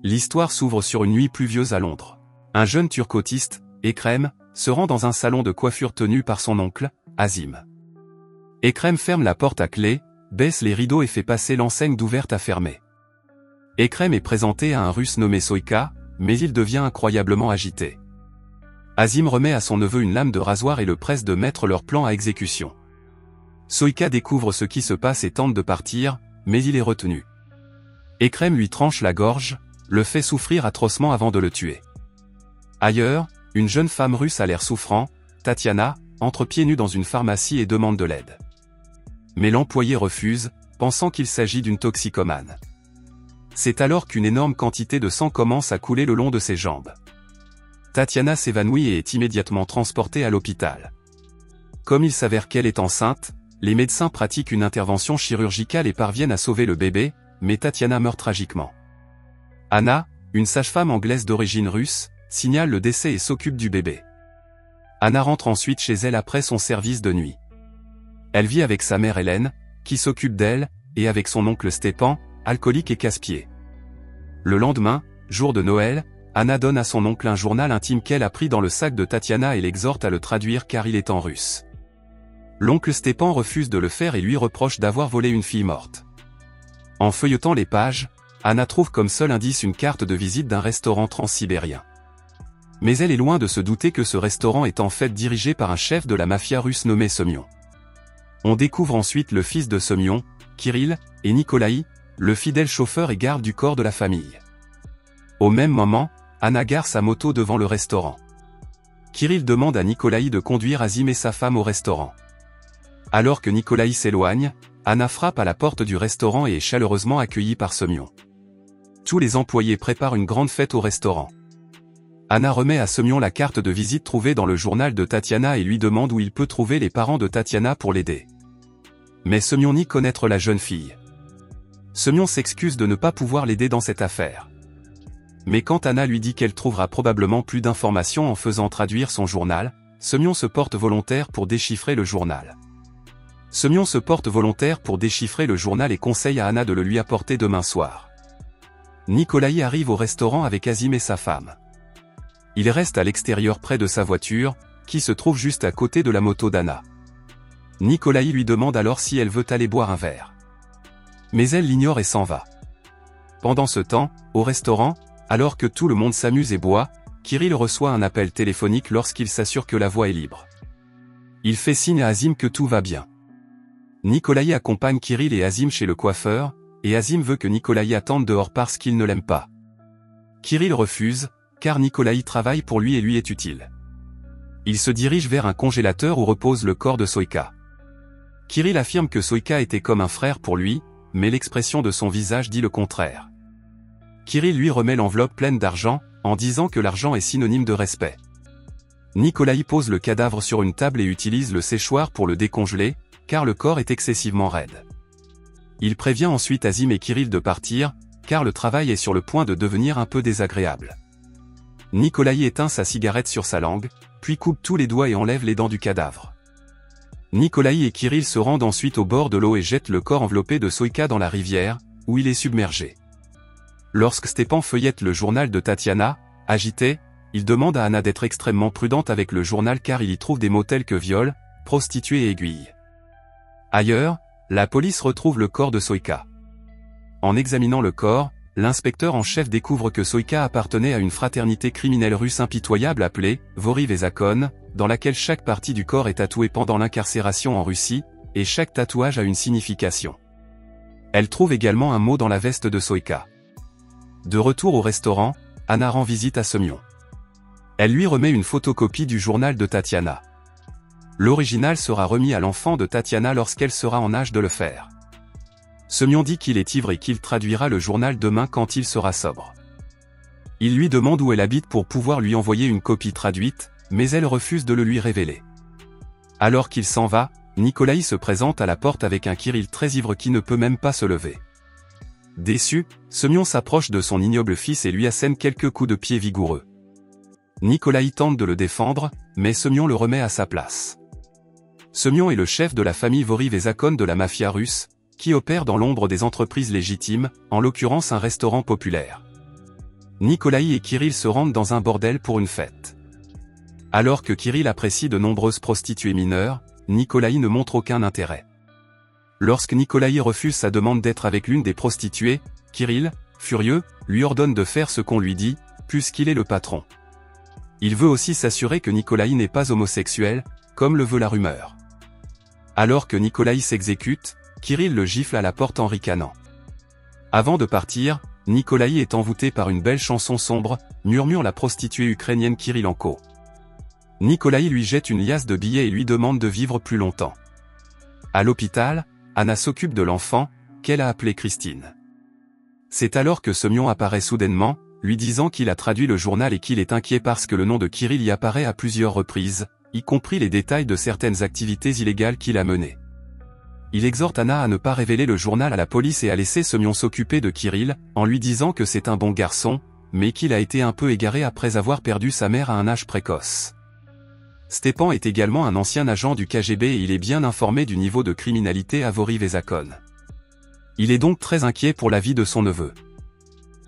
L'histoire s'ouvre sur une nuit pluvieuse à Londres. Un jeune turc autiste, Ekrem, se rend dans un salon de coiffure tenu par son oncle, Azim. Ekrem ferme la porte à clé, baisse les rideaux et fait passer l'enseigne d'ouverte à fermer. Ekrem est présenté à un Russe nommé Soyka, mais il devient incroyablement agité. Azim remet à son neveu une lame de rasoir et le presse de mettre leur plan à exécution. Soyka découvre ce qui se passe et tente de partir, mais il est retenu. Ekrem lui tranche la gorge, le fait souffrir atrocement avant de le tuer. Ailleurs, une jeune femme russe à l'air souffrant, Tatiana, entre pieds nus dans une pharmacie et demande de l'aide. Mais l'employé refuse, pensant qu'il s'agit d'une toxicomane. C'est alors qu'une énorme quantité de sang commence à couler le long de ses jambes. Tatiana s'évanouit et est immédiatement transportée à l'hôpital. Comme il s'avère qu'elle est enceinte, les médecins pratiquent une intervention chirurgicale et parviennent à sauver le bébé, mais Tatiana meurt tragiquement. Anna, une sage-femme anglaise d'origine russe, signale le décès et s'occupe du bébé. Anna rentre ensuite chez elle après son service de nuit. Elle vit avec sa mère Hélène, qui s'occupe d'elle, et avec son oncle Stepan, alcoolique et casse-pied. Le lendemain, jour de Noël, Anna donne à son oncle un journal intime qu'elle a pris dans le sac de Tatiana et l'exhorte à le traduire car il est en russe. L'oncle Stepan refuse de le faire et lui reproche d'avoir volé une fille morte. En feuilletant les pages, Anna trouve comme seul indice une carte de visite d'un restaurant transsibérien. Mais elle est loin de se douter que ce restaurant est en fait dirigé par un chef de la mafia russe nommé Semyon. On découvre ensuite le fils de Semyon, Kirill, et Nikolaï, le fidèle chauffeur et garde du corps de la famille. Au même moment, Anna gare sa moto devant le restaurant. Kirill demande à Nikolaï de conduire Azim et sa femme au restaurant. Alors que Nikolaï s'éloigne, Anna frappe à la porte du restaurant et est chaleureusement accueillie par Semyon. Tous les employés préparent une grande fête au restaurant. Anna remet à Semyon la carte de visite trouvée dans le journal de Tatiana et lui demande où il peut trouver les parents de Tatiana pour l'aider. Mais Semyon nie connaître la jeune fille. Semyon s'excuse de ne pas pouvoir l'aider dans cette affaire. Mais quand Anna lui dit qu'elle trouvera probablement plus d'informations en faisant traduire son journal, Semyon se porte volontaire pour déchiffrer le journal. Semyon se porte volontaire pour déchiffrer le journal et conseille à Anna de le lui apporter demain soir. Nikolaï arrive au restaurant avec Azim et sa femme. Il reste à l'extérieur près de sa voiture, qui se trouve juste à côté de la moto d'Anna. Nikolaï lui demande alors si elle veut aller boire un verre. Mais elle l'ignore et s'en va. Pendant ce temps, au restaurant, alors que tout le monde s'amuse et boit, Kirill reçoit un appel téléphonique lorsqu'il s'assure que la voie est libre. Il fait signe à Azim que tout va bien. Nikolaï accompagne Kirill et Azim chez le coiffeur, et Azim veut que Nikolaï attende dehors parce qu'il ne l'aime pas. Kirill refuse, car Nikolaï travaille pour lui et lui est utile. Il se dirige vers un congélateur où repose le corps de Soyka. Kirill affirme que Soyka était comme un frère pour lui, mais l'expression de son visage dit le contraire. Kirill lui remet l'enveloppe pleine d'argent, en disant que l'argent est synonyme de respect. Nikolaï pose le cadavre sur une table et utilise le séchoir pour le décongeler, car le corps est excessivement raide. Il prévient ensuite Azim et Kirill de partir, car le travail est sur le point de devenir un peu désagréable. Nikolaï éteint sa cigarette sur sa langue, puis coupe tous les doigts et enlève les dents du cadavre. Nikolaï et Kirill se rendent ensuite au bord de l'eau et jettent le corps enveloppé de Soyka dans la rivière, où il est submergé. Lorsque Stepan feuillette le journal de Tatiana, agité, il demande à Anna d'être extrêmement prudente avec le journal car il y trouve des mots tels que viol, prostituée et aiguille. Ailleurs, la police retrouve le corps de Soyka. En examinant le corps, l'inspecteur en chef découvre que Soyka appartenait à une fraternité criminelle russe impitoyable appelée Vori Vezakon, dans laquelle chaque partie du corps est tatouée pendant l'incarcération en Russie, et chaque tatouage a une signification. Elle trouve également un mot dans la veste de Soyka. De retour au restaurant, Anna rend visite à Semyon. Elle lui remet une photocopie du journal de Tatiana. L'original sera remis à l'enfant de Tatiana lorsqu'elle sera en âge de le faire. Semyon dit qu'il est ivre et qu'il traduira le journal demain quand il sera sobre. Il lui demande où elle habite pour pouvoir lui envoyer une copie traduite, mais elle refuse de le lui révéler. Alors qu'il s'en va, Nikolaï se présente à la porte avec un Kirill très ivre qui ne peut même pas se lever. Déçu, Semyon s'approche de son ignoble fils et lui assène quelques coups de pied vigoureux. Nikolaï tente de le défendre, mais Semyon le remet à sa place. Semyon est le chef de la famille Vori Vezakon de la mafia russe, qui opère dans l'ombre des entreprises légitimes, en l'occurrence un restaurant populaire. Nikolai et Kirill se rendent dans un bordel pour une fête. Alors que Kirill apprécie de nombreuses prostituées mineures, Nikolai ne montre aucun intérêt. Lorsque Nikolai refuse sa demande d'être avec l'une des prostituées, Kirill, furieux, lui ordonne de faire ce qu'on lui dit, puisqu'il est le patron. Il veut aussi s'assurer que Nikolai n'est pas homosexuel, comme le veut la rumeur. Alors que Nikolai s'exécute, Kirill le gifle à la porte en ricanant. Avant de partir, Nikolai est envoûté par une belle chanson sombre, murmure la prostituée ukrainienne Kirillenko. Nikolai lui jette une liasse de billets et lui demande de vivre plus longtemps. À l'hôpital, Anna s'occupe de l'enfant, qu'elle a appelé Christine. C'est alors que Semyon apparaît soudainement, lui disant qu'il a traduit le journal et qu'il est inquiet parce que le nom de Kirill y apparaît à plusieurs reprises, y compris les détails de certaines activités illégales qu'il a menées. Il exhorte Anna à ne pas révéler le journal à la police et à laisser Semyon s'occuper de Kirill, en lui disant que c'est un bon garçon, mais qu'il a été un peu égaré après avoir perdu sa mère à un âge précoce. Stepan est également un ancien agent du KGB et il est bien informé du niveau de criminalité à Vori-Vezakon. Il est donc très inquiet pour la vie de son neveu.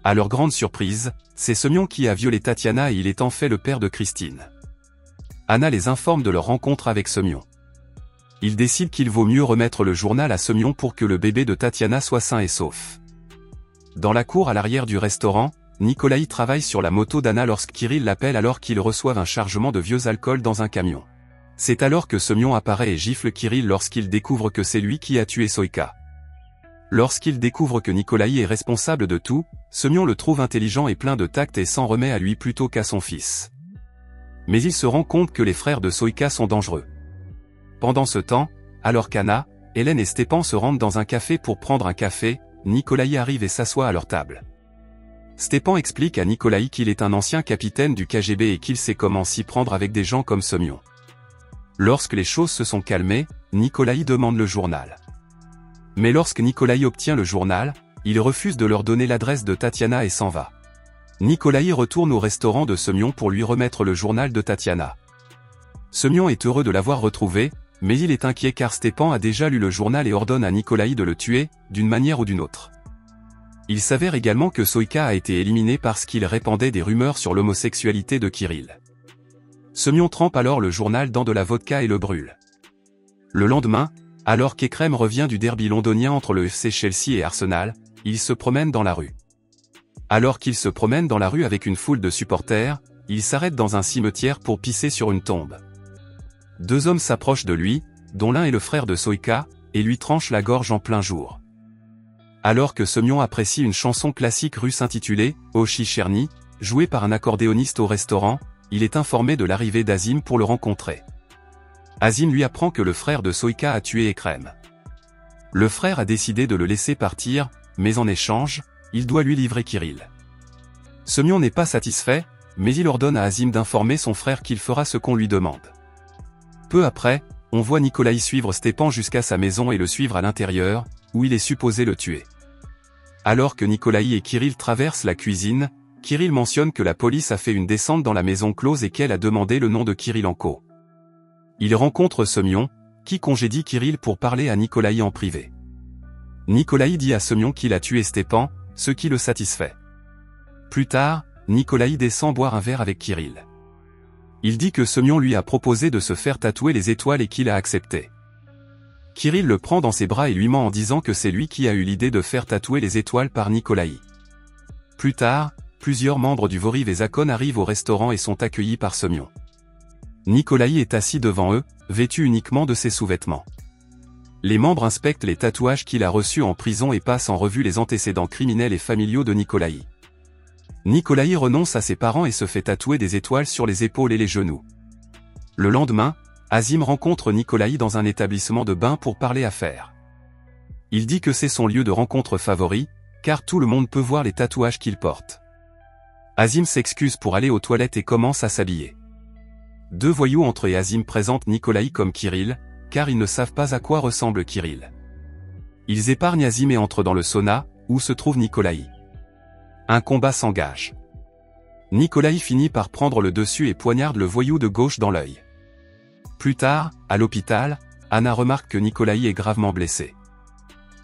À leur grande surprise, c'est Semyon qui a violé Tatiana et il est en fait le père de Christine. Anna les informe de leur rencontre avec Semyon. Il décide qu'il vaut mieux remettre le journal à Semyon pour que le bébé de Tatiana soit sain et sauf. Dans la cour à l'arrière du restaurant, Nikolai travaille sur la moto d'Anna lorsque Kirill l'appelle alors qu'ils reçoivent un chargement de vieux alcool dans un camion. C'est alors que Semyon apparaît et gifle Kirill lorsqu'il découvre que c'est lui qui a tué Soïka. Lorsqu'il découvre que Nikolai est responsable de tout, Semyon le trouve intelligent et plein de tact et s'en remet à lui plutôt qu'à son fils. Mais il se rend compte que les frères de Soïka sont dangereux. Pendant ce temps, alors qu'Anna, Hélène et Stepan se rendent dans un café pour prendre un café, Nikolai arrive et s'assoit à leur table. Stepan explique à Nikolai qu'il est un ancien capitaine du KGB et qu'il sait comment s'y prendre avec des gens comme Semyon. Lorsque les choses se sont calmées, Nikolai demande le journal. Mais lorsque Nikolai obtient le journal, il refuse de leur donner l'adresse de Tatiana et s'en va. Nikolai retourne au restaurant de Semyon pour lui remettre le journal de Tatiana. Semyon est heureux de l'avoir retrouvé, mais il est inquiet car Stepan a déjà lu le journal et ordonne à Nikolai de le tuer, d'une manière ou d'une autre. Il s'avère également que Soïka a été éliminé parce qu'il répandait des rumeurs sur l'homosexualité de Kirill. Semyon trempe alors le journal dans de la vodka et le brûle. Le lendemain, alors qu'Ekrem revient du derby londonien entre le FC Chelsea et Arsenal, il se promène dans la rue. Alors qu'il se promène dans la rue avec une foule de supporters, il s'arrête dans un cimetière pour pisser sur une tombe. Deux hommes s'approchent de lui, dont l'un est le frère de Soïka, et lui tranchent la gorge en plein jour. Alors que Semyon apprécie une chanson classique russe intitulée « Ochi Cherny », jouée par un accordéoniste au restaurant, il est informé de l'arrivée d'Azim pour le rencontrer. Azim lui apprend que le frère de Soïka a tué Ekrem. Le frère a décidé de le laisser partir, mais en échange, il doit lui livrer Kirill. Semyon n'est pas satisfait, mais il ordonne à Azim d'informer son frère qu'il fera ce qu'on lui demande. Peu après, on voit Nikolai suivre Stepan jusqu'à sa maison et le suivre à l'intérieur, où il est supposé le tuer. Alors que Nikolai et Kirill traversent la cuisine, Kirill mentionne que la police a fait une descente dans la maison close et qu'elle a demandé le nom de Kirillenko. Il rencontre Semyon, qui congédie Kirill pour parler à Nikolai en privé. Nikolai dit à Semyon qu'il a tué Stepan, ce qui le satisfait. Plus tard, Nikolai descend boire un verre avec Kirill. Il dit que Semyon lui a proposé de se faire tatouer les étoiles et qu'il a accepté. Kirill le prend dans ses bras et lui ment en disant que c'est lui qui a eu l'idée de faire tatouer les étoiles par Nikolai. Plus tard, plusieurs membres du Vori-Vezakon arrivent au restaurant et sont accueillis par Semyon. Nikolai est assis devant eux, vêtu uniquement de ses sous-vêtements. Les membres inspectent les tatouages qu'il a reçus en prison et passent en revue les antécédents criminels et familiaux de Nikolai. Nikolai renonce à ses parents et se fait tatouer des étoiles sur les épaules et les genoux. Le lendemain, Azim rencontre Nikolai dans un établissement de bain pour parler affaires. Il dit que c'est son lieu de rencontre favori, car tout le monde peut voir les tatouages qu'il porte. Azim s'excuse pour aller aux toilettes et commence à s'habiller. Deux voyous entrent et Azim présente Nikolai comme Kirill, car ils ne savent pas à quoi ressemble Kirill. Ils épargnent Azim et entrent dans le sauna, où se trouve Nikolai. Un combat s'engage. Nikolai finit par prendre le dessus et poignarde le voyou de gauche dans l'œil. Plus tard, à l'hôpital, Anna remarque que Nikolai est gravement blessé.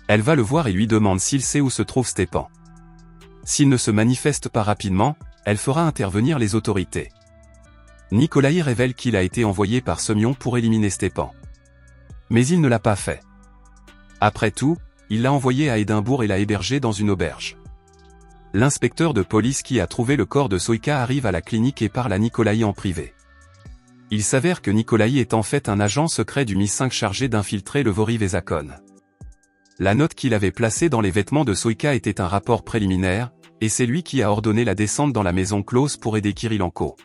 Elle va le voir et lui demande s'il sait où se trouve Stepan. S'il ne se manifeste pas rapidement, elle fera intervenir les autorités. Nikolaï révèle qu'il a été envoyé par Semyon pour éliminer Stepan. Mais il ne l'a pas fait. Après tout, il l'a envoyé à Édimbourg et l'a hébergé dans une auberge. L'inspecteur de police qui a trouvé le corps de Soïka arrive à la clinique et parle à Nikolaï en privé. Il s'avère que Nikolaï est en fait un agent secret du Mi-5 chargé d'infiltrer le Vori-Vezakon. La note qu'il avait placée dans les vêtements de Soïka était un rapport préliminaire, et c'est lui qui a ordonné la descente dans la maison close pour aider Kirilenko.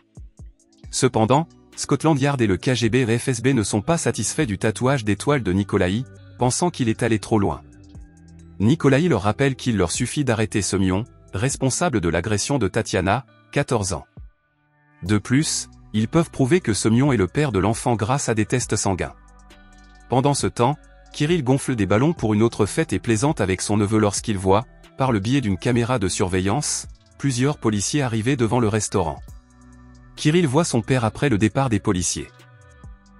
Cependant, Scotland Yard et le KGB et le FSB ne sont pas satisfaits du tatouage d'étoiles de Nikolaï, pensant qu'il est allé trop loin. Nikolaï leur rappelle qu'il leur suffit d'arrêter Semyon, responsable de l'agression de Tatiana, 14 ans. De plus, ils peuvent prouver que Semyon est le père de l'enfant grâce à des tests sanguins. Pendant ce temps, Kirill gonfle des ballons pour une autre fête et plaisante avec son neveu lorsqu'il voit, par le biais d'une caméra de surveillance, plusieurs policiers arriver devant le restaurant. Kirill voit son père après le départ des policiers.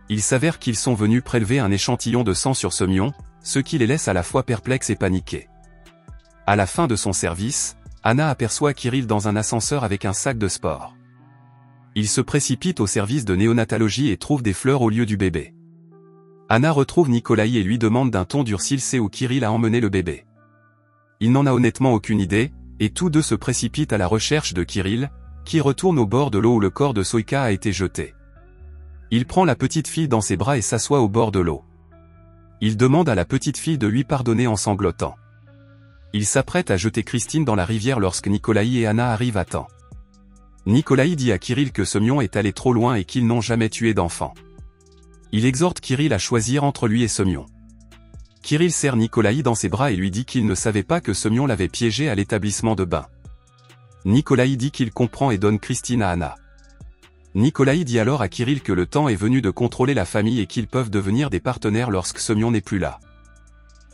Il s'avère qu'ils sont venus prélever un échantillon de sang sur Semyon, ce qui les laisse à la fois perplexes et paniqués. À la fin de son service, Anna aperçoit Kirill dans un ascenseur avec un sac de sport. Il se précipite au service de néonatologie et trouve des fleurs au lieu du bébé. Anna retrouve Nikolaï et lui demande d'un ton dur s'il sait où Kirill a emmené le bébé. Il n'en a honnêtement aucune idée, et tous deux se précipitent à la recherche de Kirill, qui retourne au bord de l'eau où le corps de Soïka a été jeté. Il prend la petite fille dans ses bras et s'assoit au bord de l'eau. Il demande à la petite fille de lui pardonner en sanglotant. Il s'apprête à jeter Christine dans la rivière lorsque Nikolaï et Anna arrivent à temps. Nikolaï dit à Kirill que Semyon est allé trop loin et qu'ils n'ont jamais tué d'enfant. Il exhorte Kirill à choisir entre lui et Semyon. Kirill serre Nikolaï dans ses bras et lui dit qu'il ne savait pas que Semyon l'avait piégé à l'établissement de bain. Nikolaï dit qu'il comprend et donne Christine à Anna. Nikolaï dit alors à Kirill que le temps est venu de contrôler la famille et qu'ils peuvent devenir des partenaires lorsque Semyon n'est plus là.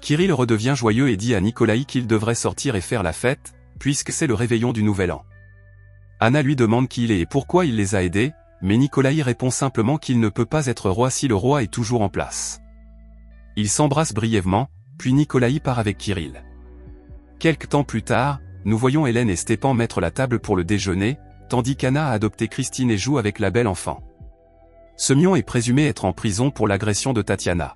Kirill redevient joyeux et dit à Nikolaï qu'il devrait sortir et faire la fête, puisque c'est le réveillon du Nouvel An. Anna lui demande qui il est et pourquoi il les a aidés, mais Nikolaï répond simplement qu'il ne peut pas être roi si le roi est toujours en place. Ils s'embrassent brièvement, puis Nikolaï part avec Kirill. Quelque temps plus tard, nous voyons Hélène et Stepan mettre la table pour le déjeuner, tandis qu'Anna a adopté Christine et joue avec la belle enfant. Semyon est présumé être en prison pour l'agression de Tatiana.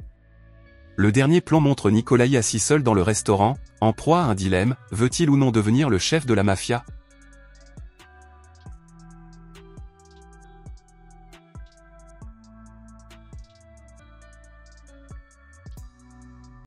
Le dernier plan montre Nikolaï assis seul dans le restaurant, en proie à un dilemme, veut-il ou non devenir le chef de la mafia ?